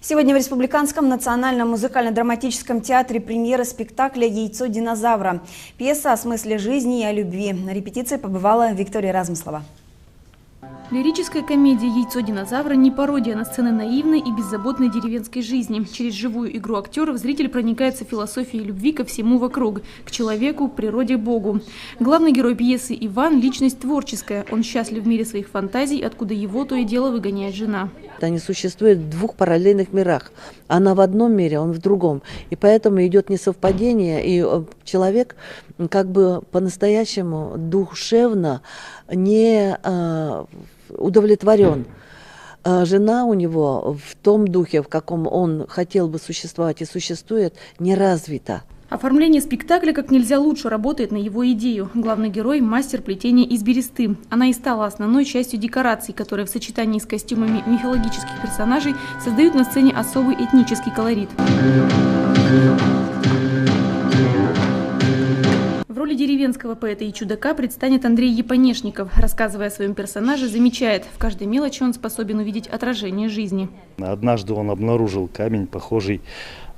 Сегодня в Республиканском национальном музыкально-драматическом театре премьера спектакля «Яйцо динозавра». Пьеса о смысле жизни и о любви. На репетиции побывала Виктория Размыслова. Лирическая комедия «Яйцо динозавра» не пародия на сцены наивной и беззаботной деревенской жизни. Через живую игру актеров зритель проникается философией любви ко всему вокруг, к человеку, природе, Богу. Главный герой пьесы Иван – личность творческая. Он счастлив в мире своих фантазий, откуда его то и дело выгоняет жена. Они существуют в двух параллельных мирах. Она в одном мире, он в другом. И поэтому идет несовпадение, и человек как бы по-настоящему душевно не удовлетворен. Жена у него в том духе, в каком он хотел бы существовать и существует, не развита. Оформление спектакля как нельзя лучше работает на его идею. Главный герой – мастер плетения из бересты. Она и стала основной частью декораций, которые в сочетании с костюмами мифологических персонажей создают на сцене особый этнический колорит. В роли деревенского поэта и чудака предстанет Андрей Японешников. Рассказывая о своем персонаже, замечает, в каждой мелочи он способен увидеть отражение жизни. Однажды он обнаружил камень, похожий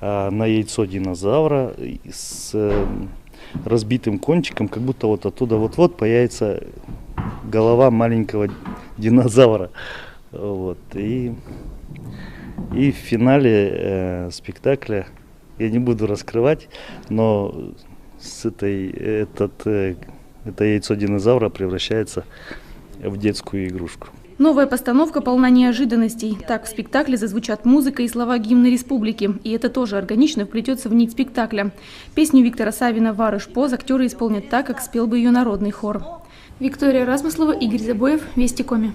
на яйцо динозавра, с разбитым кончиком, как будто вот оттуда вот-вот появится голова маленького динозавра. Вот. И в финале спектакля, я не буду раскрывать, но это яйцо динозавра превращается в детскую игрушку. Новая постановка полна неожиданностей. Так в спектакле зазвучат музыка и слова гимна республики. И это тоже органично вплетется в нить спектакля. Песню Виктора Савина «Варыш-поз» актеры исполнят так, как спел бы ее народный хор. Виктория Размыслова, Игорь Забоев, Вести Коми.